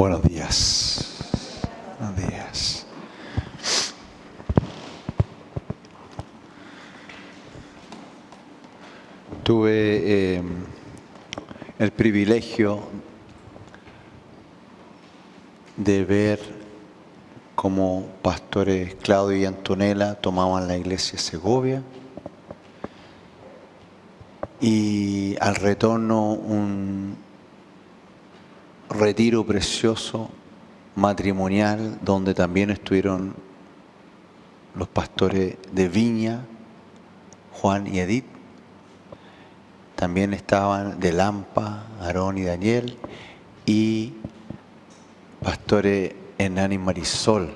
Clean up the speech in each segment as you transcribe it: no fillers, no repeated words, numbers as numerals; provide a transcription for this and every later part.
Buenos días. Buenos días. Tuve el privilegio de ver cómo pastores Claudio y Antonella tomaban la iglesia de Segovia y al retorno un retiro precioso matrimonial donde también estuvieron los pastores de Viña, Juan y Edith. También estaban de Lampa, Aarón y Daniel, y pastores Hernán y Marisol.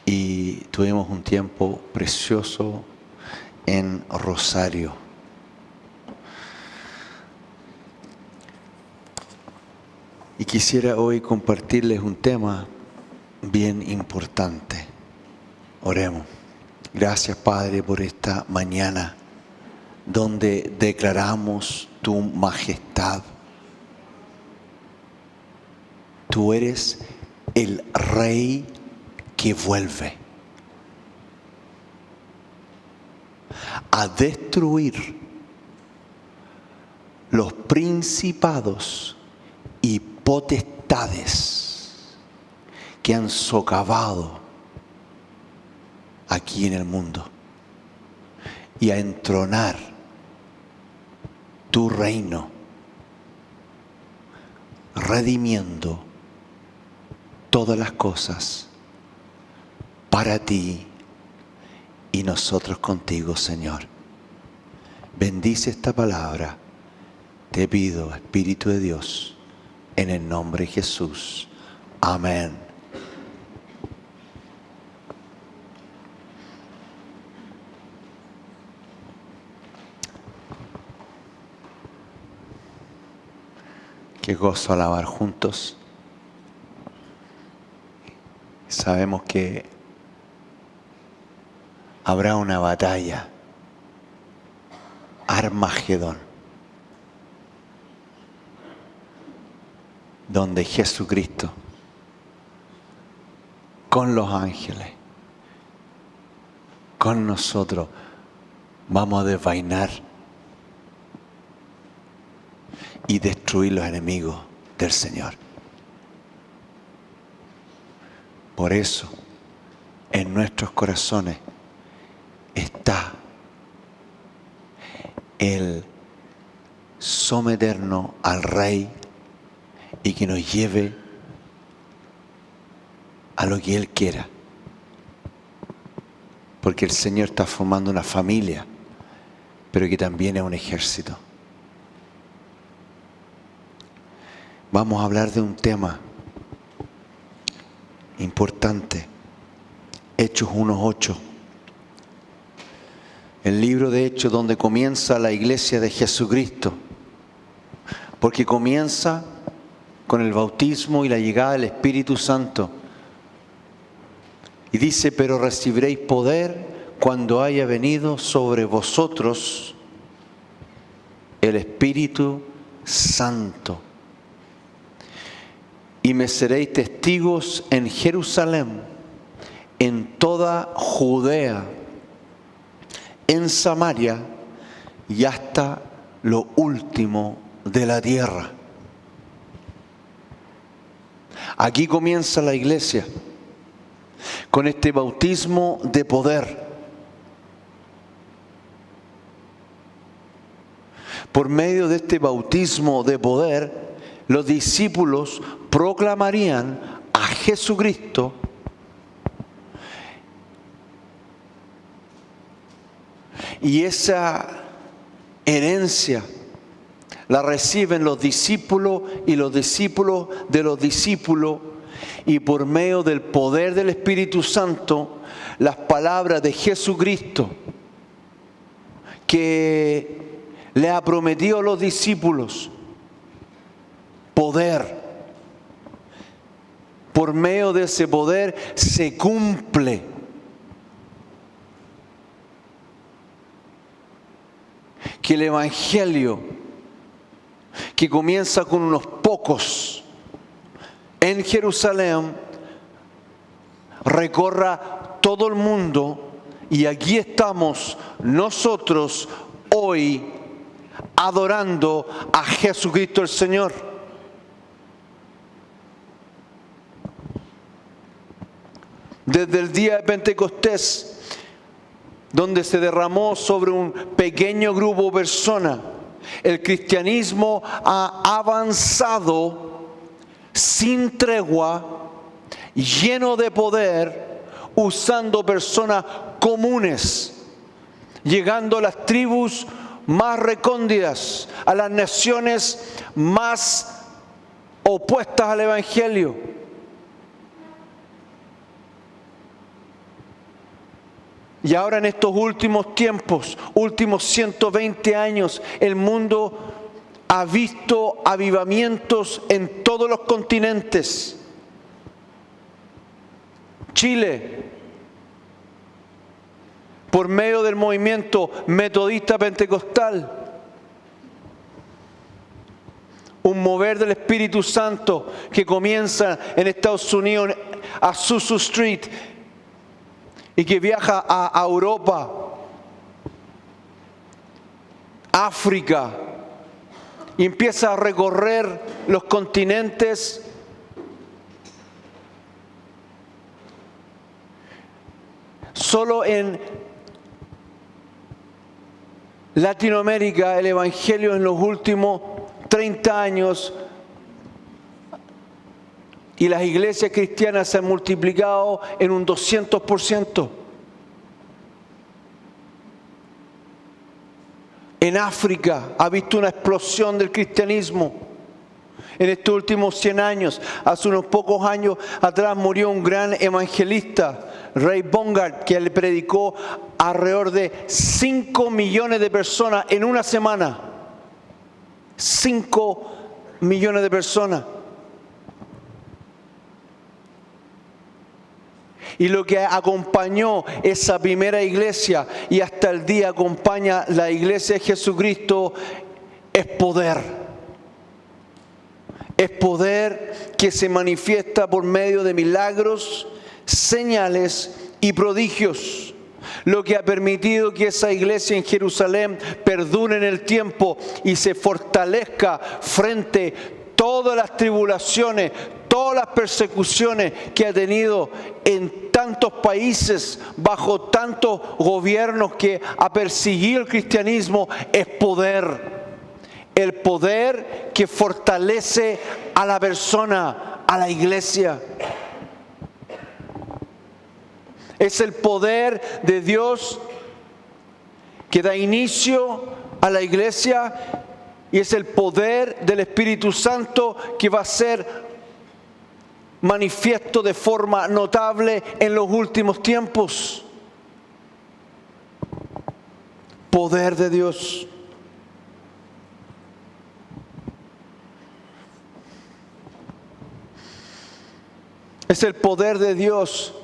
Y tuvimos un tiempo precioso en Rosario. Y quisiera hoy compartirles un tema bien importante. Oremos. Gracias, Padre, por esta mañana donde declaramos tu majestad. Tú eres el Rey que vuelve a destruir los principados y potestades que han socavado aquí en el mundo y a entronar tu reino, redimiendo todas las cosas para ti y nosotros contigo, Señor. Bendice esta palabra, te pido, Espíritu de Dios, en el nombre de Jesús. Amén. Qué gozo alabar juntos. Sabemos que habrá una batalla, Armagedón, donde Jesucristo, con los ángeles, con nosotros, vamos a desvainar y destruir los enemigos del Señor. Por eso, en nuestros corazones está el someternos al Rey y que nos lleve a lo que Él quiera. Porque el Señor está formando una familia, pero que también es un ejército. Vamos a hablar de un tema importante, Hechos 1:8. El libro de Hechos donde comienza la iglesia de Jesucristo, porque comienza con el bautismo y la llegada del Espíritu Santo. Y dice, pero recibiréis poder cuando haya venido sobre vosotros el Espíritu Santo. Y me seréis testigos en Jerusalén, en toda Judea, en Samaria y hasta lo último de la tierra. Aquí comienza la iglesia, con este bautismo de poder. Por medio de este bautismo de poder, los discípulos proclamarían a Jesucristo y esa herencia la reciben los discípulos y los discípulos de los discípulos, y por medio del poder del Espíritu Santo, las palabras de Jesucristo que le ha prometido a los discípulos, poder. Por medio de ese poder se cumple. Que el Evangelio, que comienza con unos pocos, en Jerusalén recorra todo el mundo, y aquí estamos nosotros hoy adorando a Jesucristo el Señor. Desde el día de Pentecostés, donde se derramó sobre un pequeño grupo de personas, el cristianismo ha avanzado sin tregua, lleno de poder, usando personas comunes, llegando a las tribus más recónditas, a las naciones más opuestas al Evangelio. Y ahora en estos últimos tiempos, últimos 120 años, el mundo ha visto avivamientos en todos los continentes. Chile, por medio del movimiento metodista pentecostal, un mover del Espíritu Santo que comienza en Estados Unidos, a Azusa Street, y que viaja a Europa, África, y empieza a recorrer los continentes. Solo en Latinoamérica el Evangelio en los últimos 30 años y las iglesias cristianas se han multiplicado en un 200%. En África ha visto una explosión del cristianismo. En estos últimos 100 años, hace unos pocos años atrás murió un gran evangelista, Ray Bongard, que le predicó a alrededor de 5 millones de personas en una semana. 5 millones de personas. Y lo que acompañó esa primera iglesia y hasta el día acompaña la iglesia de Jesucristo es poder. Es poder que se manifiesta por medio de milagros, señales y prodigios. Lo que ha permitido que esa iglesia en Jerusalén perdure en el tiempo y se fortalezca frente a todas las tribulaciones, todas las persecuciones que ha tenido en tantos países, bajo tantos gobiernos que ha perseguido el cristianismo, es poder. El poder que fortalece a la persona, a la iglesia. Es el poder de Dios que da inicio a la iglesia y es el poder del Espíritu Santo que va a ser manifiesto de forma notable en los últimos tiempos. Poder de Dios. Es el poder de Dios,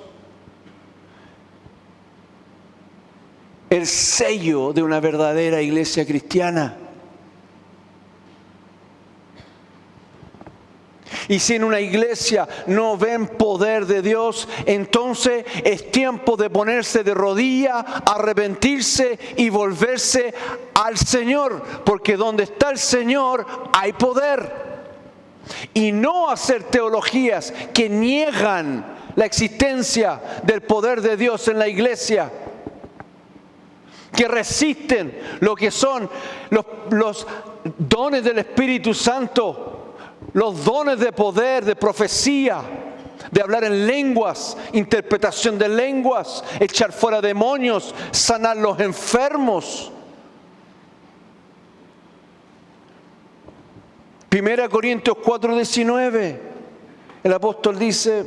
el sello de una verdadera iglesia cristiana. Y si en una iglesia no ven poder de Dios, entonces es tiempo de ponerse de rodillas, arrepentirse y volverse al Señor. Porque donde está el Señor hay poder. Y no hacer teologías que niegan la existencia del poder de Dios en la iglesia, que resisten lo que son los dones del Espíritu Santo, los dones de poder, de profecía, de hablar en lenguas, interpretación de lenguas, echar fuera demonios, sanar los enfermos. 1 Corintios 4:19, el apóstol dice: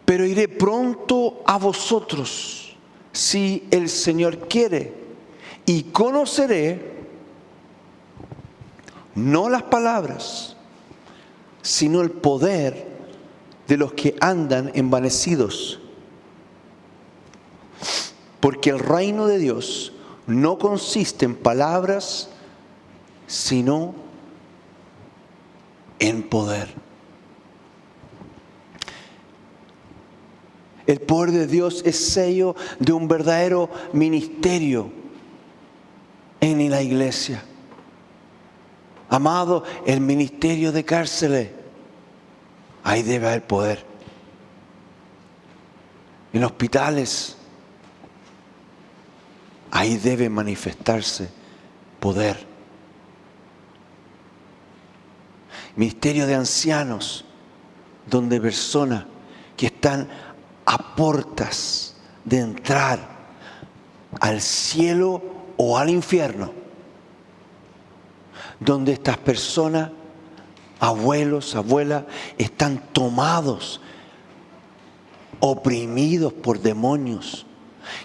pero iré pronto a vosotros, si el Señor quiere, y conoceré no las palabras, sino el poder de los que andan envanecidos. Porque el reino de Dios no consiste en palabras, sino en poder. El poder de Dios es sello de un verdadero ministerio en la iglesia. Amado, el ministerio de cárceles, ahí debe haber poder. En hospitales, ahí debe manifestarse poder. Ministerio de ancianos, donde personas que están a puertas de entrar al cielo o al infierno, donde estas personas, abuelos, abuelas, están tomados, oprimidos por demonios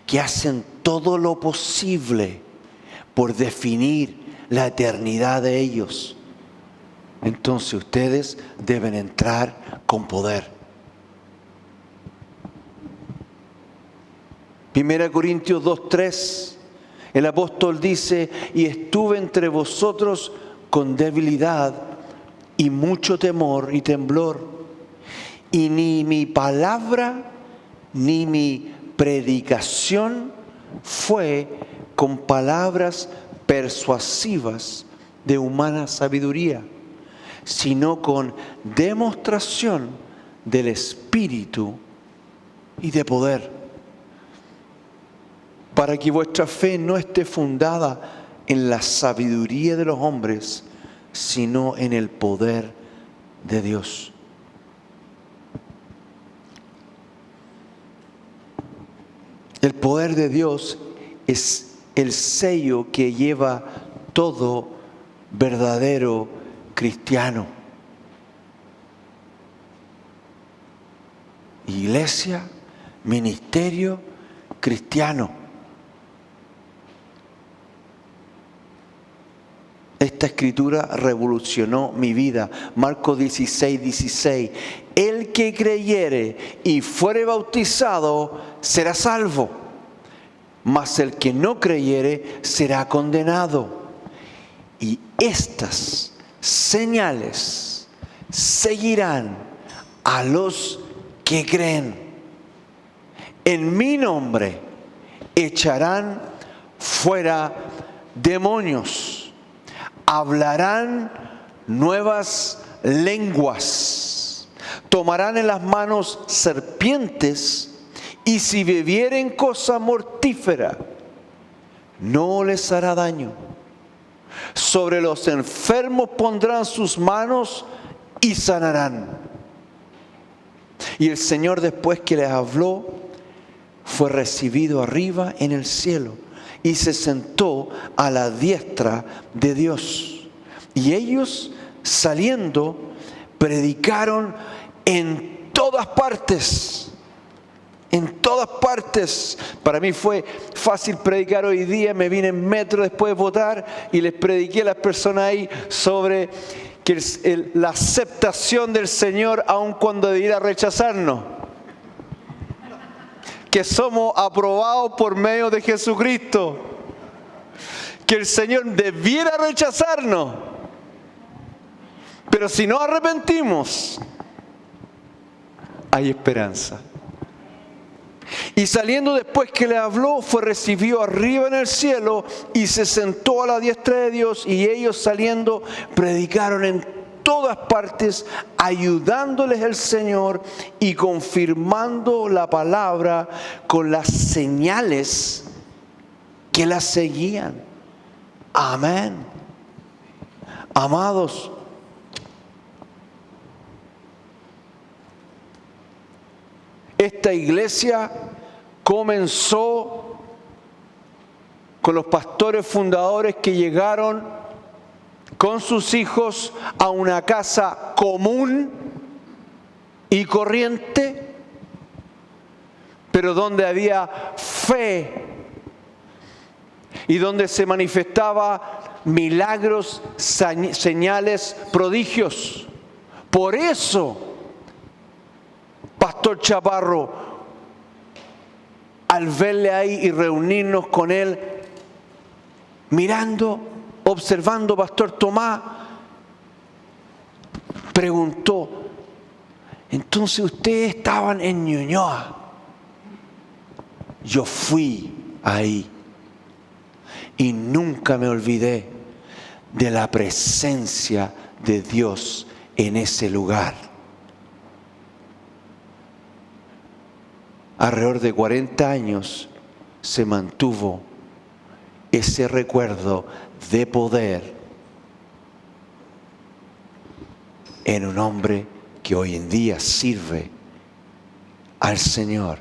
que hacen todo lo posible por definir la eternidad de ellos. Entonces ustedes deben entrar con poder. 1 Corintios 2:3, el apóstol dice: y estuve entre vosotros con debilidad y mucho temor y temblor, y ni mi palabra ni mi predicación fue con palabras persuasivas de humana sabiduría, sino con demostración del Espíritu y de poder, para que vuestra fe no esté fundada en la sabiduría de los hombres, sino en el poder de Dios. El poder de Dios es el sello que lleva todo verdadero cristiano. Iglesia, ministerio cristiano. Esta escritura revolucionó mi vida. Marcos 16:16. El que creyere y fuere bautizado será salvo, mas el que no creyere será condenado. Y estas señales seguirán a los que creen. En mi nombre echarán fuera demonios, hablarán nuevas lenguas, tomarán en las manos serpientes, y si bebieren cosa mortífera, no les hará daño. Sobre los enfermos pondrán sus manos y sanarán. Y el Señor, después que les habló, fue recibido arriba en el cielo y se sentó a la diestra de Dios. Y ellos, saliendo, predicaron en todas partes. En todas partes. Para mí fue fácil predicar hoy día. Me vine en metro después de votar y les prediqué a las personas ahí sobre que la aceptación del Señor aun cuando debiera rechazarnos. Que somos aprobados por medio de Jesucristo. Que el Señor debiera rechazarnos. Pero si no arrepentimos, hay esperanza. Y saliendo después que le habló, fue recibido arriba en el cielo y se sentó a la diestra de Dios. Y ellos, saliendo, predicaron en todas partes, ayudándoles el Señor y confirmando la palabra con las señales que la seguían. Amén. Amados, esta iglesia comenzó con los pastores fundadores que llegaron con sus hijos a una casa común y corriente, pero donde había fe y donde se manifestaba milagros, señales, prodigios. Por eso, Pastor Chaparro, al verle ahí y reunirnos con él, mirando, observando, Pastor Tomás, preguntó: entonces ustedes estaban en Ñuñoa, yo fui ahí y nunca me olvidé de la presencia de Dios en ese lugar. Alrededor de 40 años se mantuvo ese recuerdo de poder en un hombre que hoy en día sirve al Señor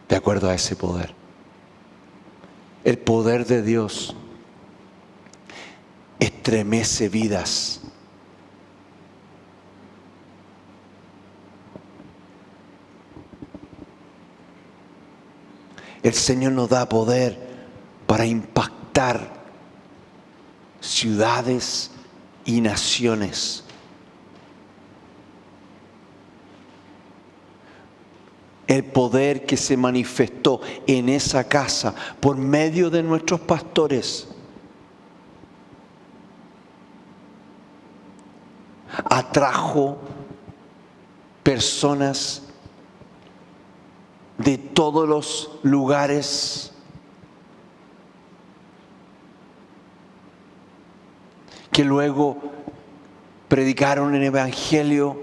de acuerdo a ese poder. El poder de Dios estremece vidas. El Señor nos da poder para impactar ciudades y naciones. El poder que se manifestó en esa casa por medio de nuestros pastores atrajo personas de todos los lugares que luego predicaron el evangelio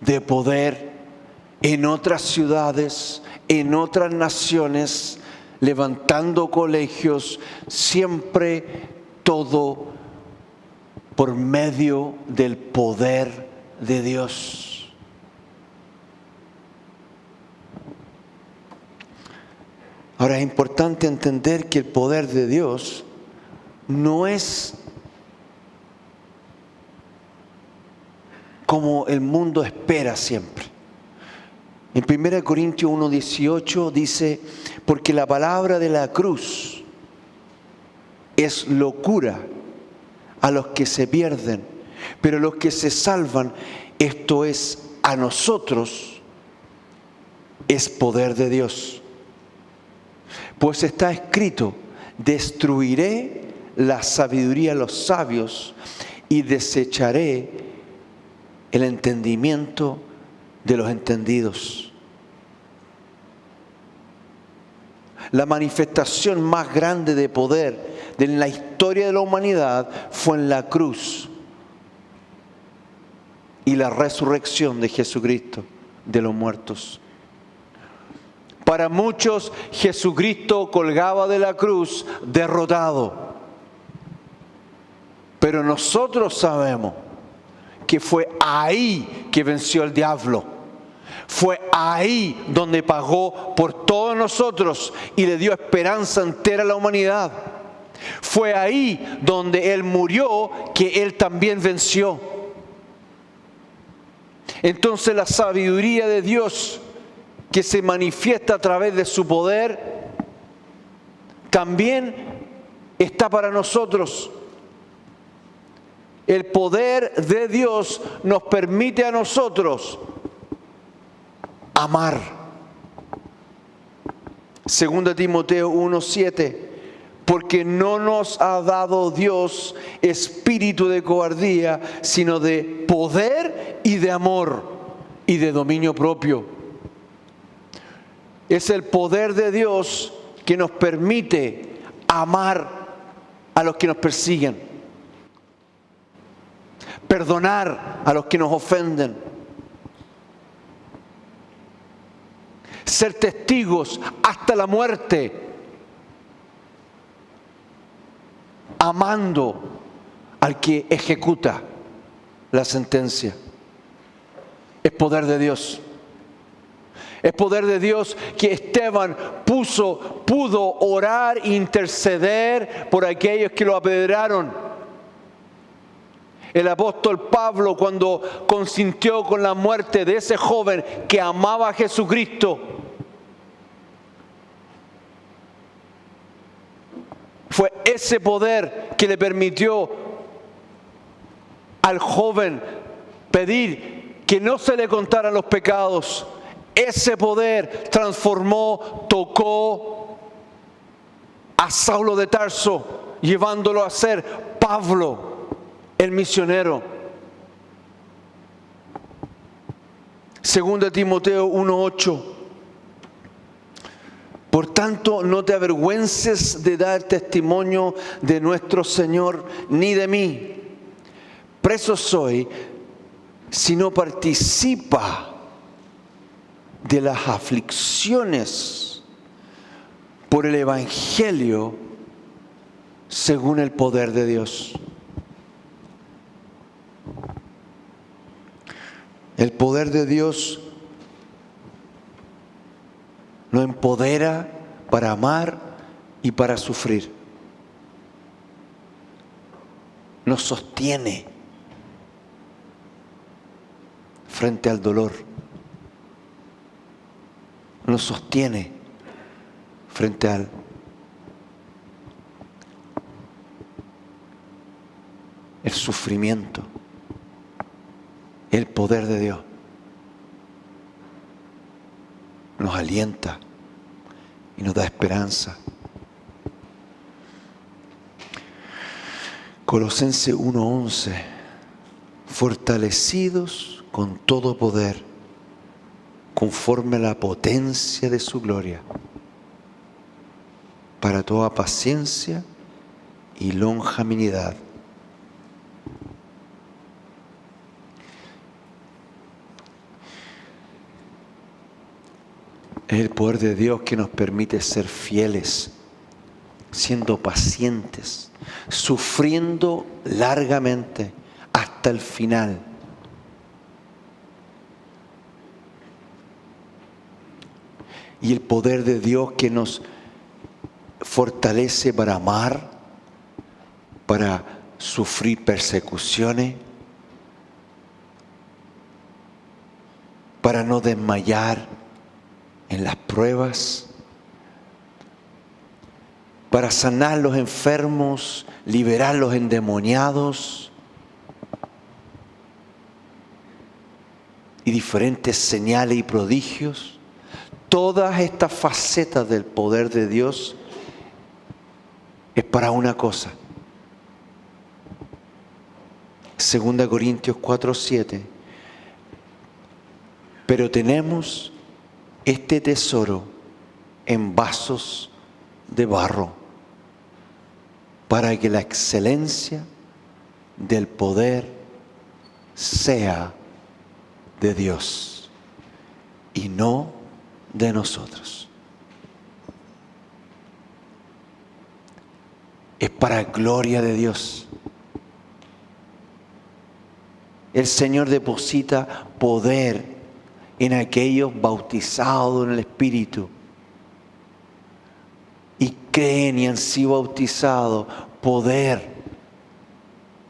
de poder en otras ciudades, en otras naciones, levantando colegios, siempre todo por medio del poder de Dios. Ahora es importante entender que el poder de Dios no es como el mundo espera siempre. En 1 Corintios 1:18 dice, porque la palabra de la cruz es locura a los que se pierden, pero los que se salvan, esto es a nosotros, es poder de Dios. Pues está escrito, destruiré la sabiduría de los sabios y desecharé el entendimiento de los entendidos. La manifestación más grande de poder de la historia de la humanidad fue en la cruz y la resurrección de Jesucristo de los muertos. Para muchos, Jesucristo colgaba de la cruz derrotado. Pero nosotros sabemos que fue ahí que venció el diablo. Fue ahí donde pagó por todos nosotros y le dio esperanza entera a la humanidad. Fue ahí donde Él murió, que Él también venció. Entonces la sabiduría de Dios que se manifiesta a través de su poder, también está para nosotros. El poder de Dios nos permite a nosotros amar. 2 Timoteo 1:7, porque no nos ha dado Dios espíritu de cobardía, sino de poder y de amor y de dominio propio. Es el poder de Dios que nos permite amar a los que nos persiguen, perdonar a los que nos ofenden, ser testigos hasta la muerte, amando al que ejecuta la sentencia. Es poder de Dios. Es poder de Dios que Esteban pudo orar e interceder por aquellos que lo apedrearon. El apóstol Pablo, cuando consintió con la muerte de ese joven que amaba a Jesucristo, fue ese poder que le permitió al joven pedir que no se le contaran los pecados. Ese poder transformó, tocó a Saulo de Tarso, llevándolo a ser Pablo, el misionero. 2 Timoteo 1:8. Por tanto, no te avergüences de dar testimonio de nuestro Señor, ni de mí. Preso soy, si no participa de las aflicciones por el Evangelio según el poder de Dios. El poder de Dios nos empodera para amar y para sufrir. Nos sostiene frente al dolor. Nos sostiene frente al el sufrimiento. El poder de Dios nos alienta y nos da esperanza. Colosenses 1:11, fortalecidos con todo poder, conforme a la potencia de su gloria, para toda paciencia y longanimidad. Es el poder de Dios que nos permite ser fieles, siendo pacientes, sufriendo largamente hasta el final. Y el poder de Dios que nos fortalece para amar, para sufrir persecuciones, para no desmayar en las pruebas, para sanar los enfermos, liberar los endemoniados y diferentes señales y prodigios. Todas estas facetas del poder de Dios es para una cosa. 2 Corintios 4:7. Pero tenemos este tesoro en vasos de barro, para que la excelencia del poder sea de Dios y no de nosotros. Es para gloria de Dios. El Señor deposita poder en aquellos bautizados en el Espíritu y creen y han sido bautizados, poder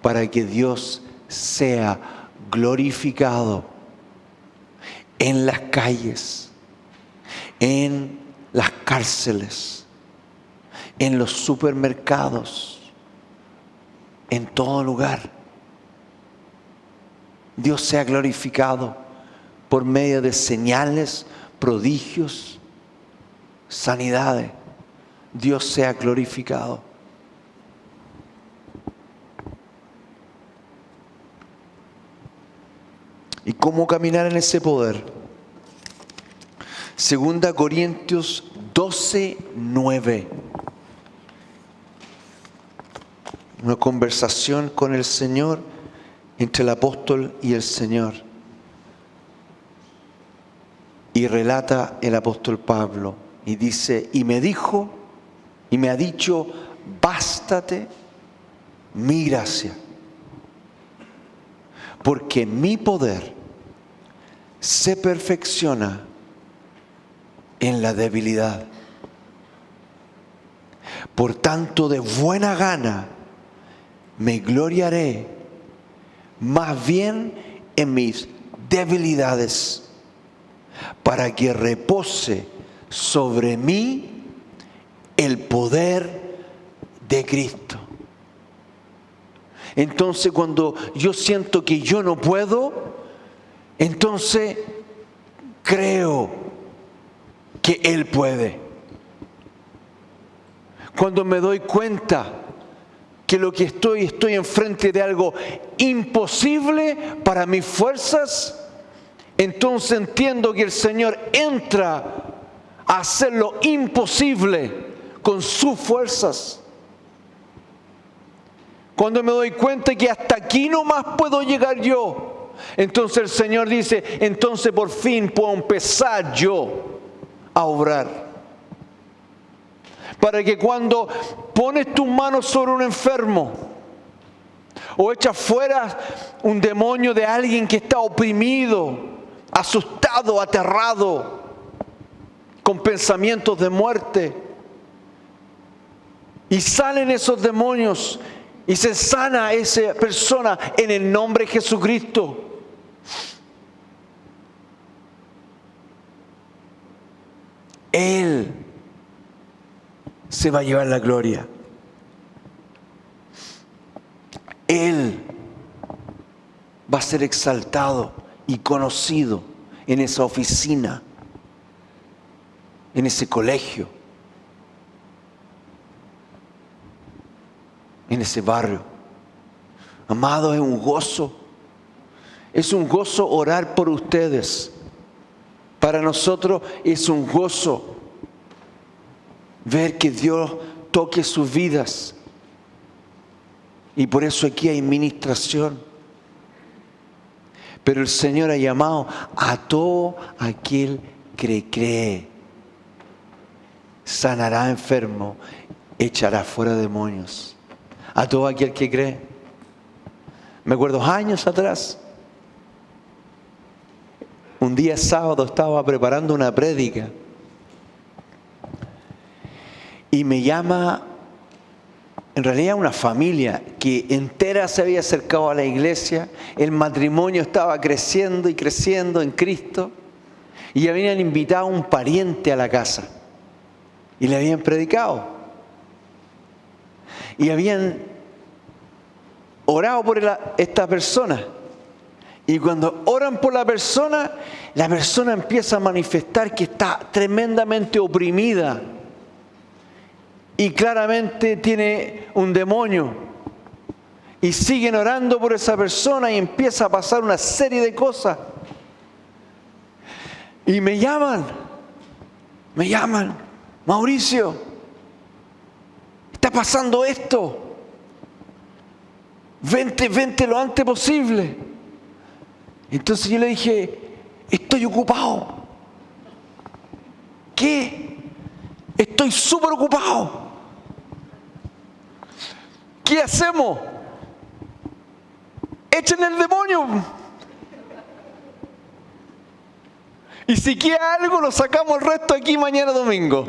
para que Dios sea glorificado en las calles, en las cárceles, en los supermercados, en todo lugar. Dios sea glorificado por medio de señales, prodigios, sanidades. Dios sea glorificado. ¿Y cómo caminar en ese poder? 2 Corintios 12:9. Una conversación con el Señor, entre el apóstol y el Señor. Y relata el apóstol Pablo y dice, y me ha dicho, bástate mi gracia, porque mi poder se perfecciona en la debilidad. Por tanto, de buena gana me gloriaré más bien en mis debilidades, para que repose sobre mí el poder de Cristo. Entonces, cuando yo siento que yo no puedo, entonces creo que Él puede. Cuando me doy cuenta que lo que estoy enfrente de algo imposible para mis fuerzas, entonces entiendo que el Señor entra a hacer lo imposible con sus fuerzas. Cuando me doy cuenta que hasta aquí nomás puedo llegar yo, entonces el Señor dice, entonces por fin puedo empezar yo a obrar. Para que cuando pones tus manos sobre un enfermo o echas fuera un demonio de alguien que está oprimido, asustado, aterrado, con pensamientos de muerte, y salen esos demonios y se sana a esa persona en el nombre de Jesucristo. Él se va a llevar la gloria. Él va a ser exaltado y conocido en esa oficina, en ese colegio, en ese barrio. Amado, es un gozo orar por ustedes. Para nosotros es un gozo ver que Dios toque sus vidas. Y por eso aquí hay ministración. Pero el Señor ha llamado a todo aquel que cree. Sanará enfermo, echará fuera demonios. A todo aquel que cree. Me acuerdo años atrás, un día sábado estaba preparando una prédica y me llama, en realidad, una familia que entera se había acercado a la iglesia. El matrimonio estaba creciendo y creciendo en Cristo y habían invitado a un pariente a la casa y le habían predicado y habían orado por esta persona. Y cuando oran por la persona empieza a manifestar que está tremendamente oprimida y claramente tiene un demonio. Y siguen orando por esa persona y empieza a pasar una serie de cosas. Y me llaman, Mauricio, está pasando esto. Vente lo antes posible. Entonces yo le dije, estoy ocupado. ¿Qué? Estoy súper ocupado. ¿Qué hacemos? Echen el demonio. Y si queda algo, lo sacamos el resto aquí mañana domingo.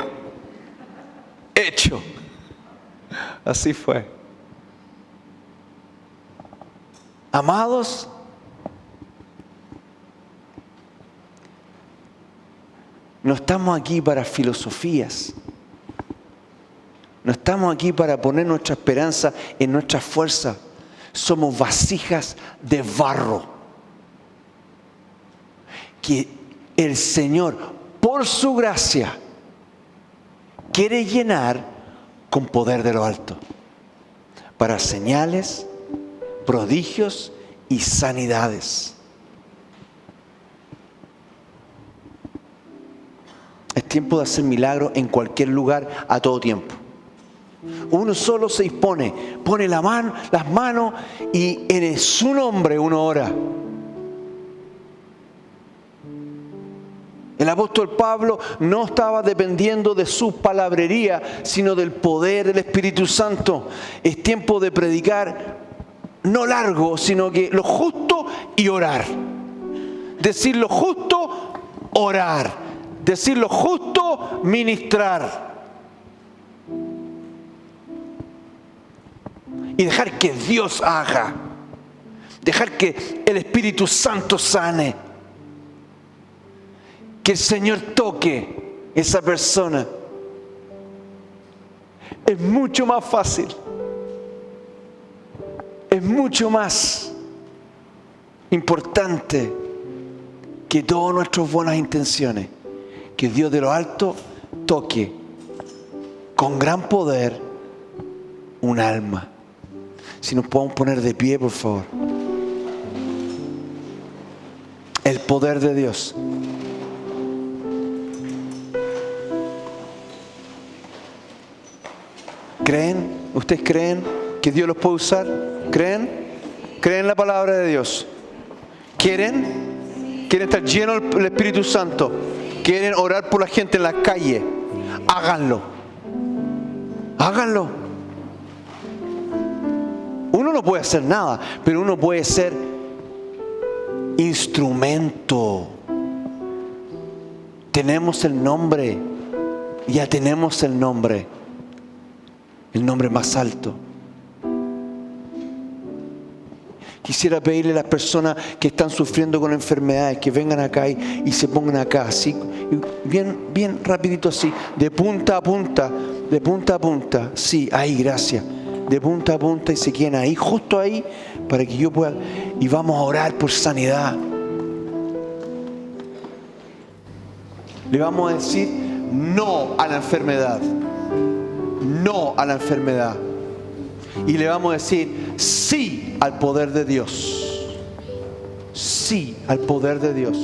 Hecho. Así fue. Amados, no estamos aquí para filosofías. No estamos aquí para poner nuestra esperanza en nuestra fuerza. Somos vasijas de barro que el Señor, por su gracia, quiere llenar con poder de lo alto para señales, prodigios y sanidades. Es tiempo de hacer milagros en cualquier lugar, a todo tiempo. Uno solo se dispone, pone las manos y en su nombre uno ora. El apóstol Pablo no estaba dependiendo de su palabrería, sino del poder del Espíritu Santo. Es tiempo de predicar, no largo, sino que lo justo y orar. Decir lo justo, orar. Decir lo justo, ministrar. Y dejar que Dios haga. Dejar que el Espíritu Santo sane. Que el Señor toque esa persona. Es mucho más fácil. Es mucho más importante que todas nuestras buenas intenciones. Que Dios de lo alto toque con gran poder un alma. Si nos podemos poner de pie, por favor. El poder de Dios. ¿Creen? ¿Ustedes creen que Dios los puede usar? ¿Creen? ¿Creen la palabra de Dios? ¿Quieren? ¿Quieren estar llenos del Espíritu Santo? ¿Quieren orar por la gente en la calle? Háganlo. Háganlo. Uno no puede hacer nada, pero uno puede ser instrumento. Tenemos el nombre. Ya tenemos el nombre más alto. Quisiera pedirle a las personas que están sufriendo con enfermedades que vengan acá y se pongan acá, así, bien rapidito así, de punta a punta, sí, ahí, gracias, de punta a punta, y se queden ahí, justo ahí, para que yo pueda, y vamos a orar por sanidad. Le vamos a decir no a la enfermedad. No a la enfermedad. Y le vamos a decir sí al poder de Dios. Sí al poder de Dios.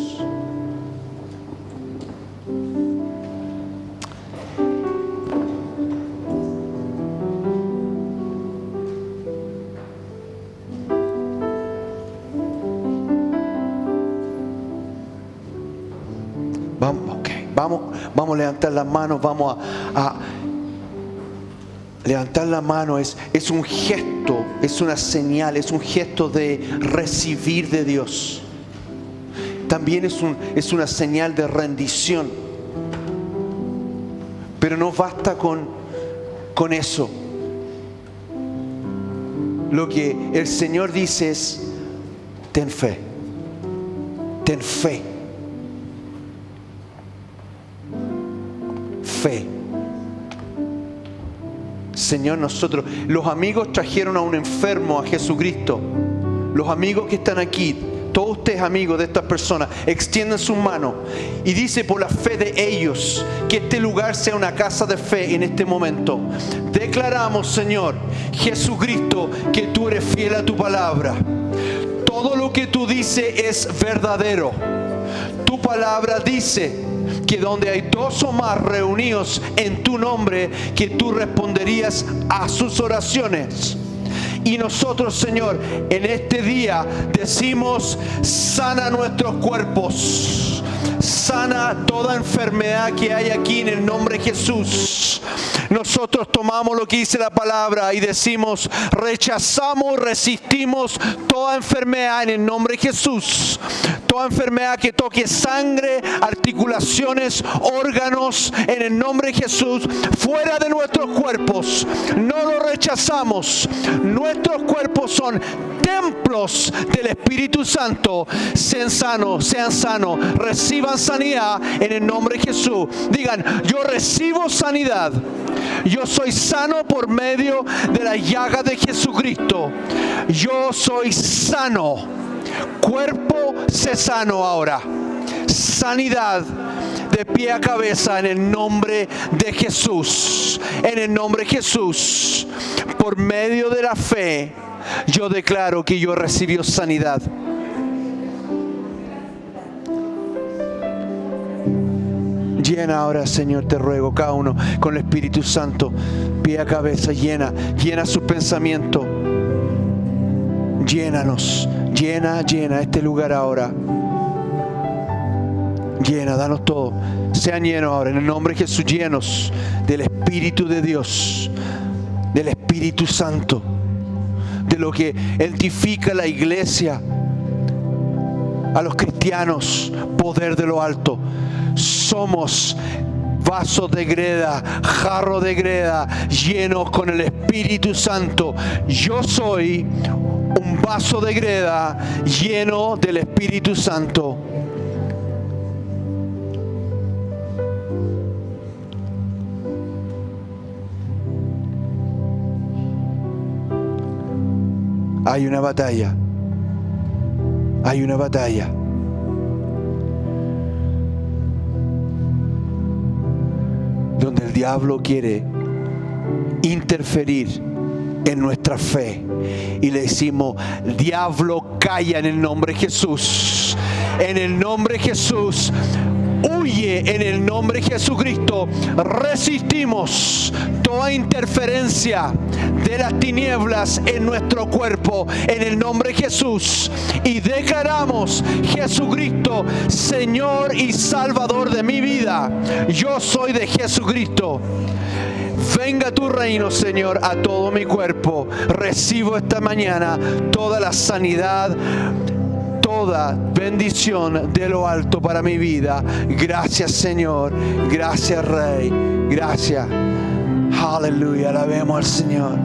Vamos a levantar las manos, vamos a levantar la mano. Es un gesto, es una señal, es un gesto de recibir de Dios. También es una señal de rendición. Pero no basta con eso. Lo que el Señor dice es: ten fe. Ten fe. Fe. Señor, los amigos trajeron a un enfermo a Jesucristo. Los amigos que están aquí, todos ustedes amigos de estas personas, extienden su mano y dice: por la fe de ellos, que este lugar sea una casa de fe en este momento. Declaramos, Señor Jesucristo, que tú eres fiel a tu palabra. Todo lo que tú dices es verdadero. Tu palabra dice que donde hay dos o más reunidos en tu nombre, que tú responderías a sus oraciones. Y nosotros, Señor, en este día decimos: sana nuestros cuerpos, sana toda enfermedad que hay aquí en el nombre de Jesús. Nosotros tomamos lo que dice la palabra y decimos: rechazamos, resistimos toda enfermedad en el nombre de Jesús. Toda enfermedad que toque sangre, articulaciones, órganos, en el nombre de Jesús, fuera de nuestros cuerpos. No lo rechazamos. Nuestros cuerpos son templos del Espíritu Santo. Sean sanos, reciban sanidad en el nombre de Jesús. Digan: yo recibo sanidad. Yo soy sano por medio de la llaga de Jesucristo. Yo soy sano. Cuerpo, sé sano ahora. Sanidad de pie a cabeza en el nombre de Jesús. En el nombre de Jesús. Por medio de la fe, yo declaro que yo recibí sanidad. Llena ahora, Señor, te ruego, cada uno con el Espíritu Santo, pie a cabeza, llena sus pensamientos. Llénanos, llena este lugar ahora. Llena, danos todo. Sean llenos ahora, en el nombre de Jesús, llenos del Espíritu de Dios, del Espíritu Santo, de lo que edifica la iglesia, a los cristianos, poder de lo alto. Somos vasos de greda, jarro de greda, llenos con el Espíritu Santo. Yo soy un vaso de greda lleno del Espíritu Santo. Hay una batalla. Hay una batalla. Donde el diablo quiere interferir en nuestra fe. Y le decimos: diablo, calla en el nombre de Jesús. En el nombre de Jesús. huye en el nombre de Jesucristo. Resistimos toda interferencia de las tinieblas en nuestro cuerpo en el nombre de Jesús, y declaramos: Jesucristo, Señor y Salvador de mi vida. Yo soy de Jesucristo. Venga tu reino, Señor, a todo mi cuerpo. Recibo esta mañana toda la sanidad, toda bendición de lo alto para mi vida. Gracias, Señor. Gracias, Rey. Gracias. Aleluya. Alabemos al Señor.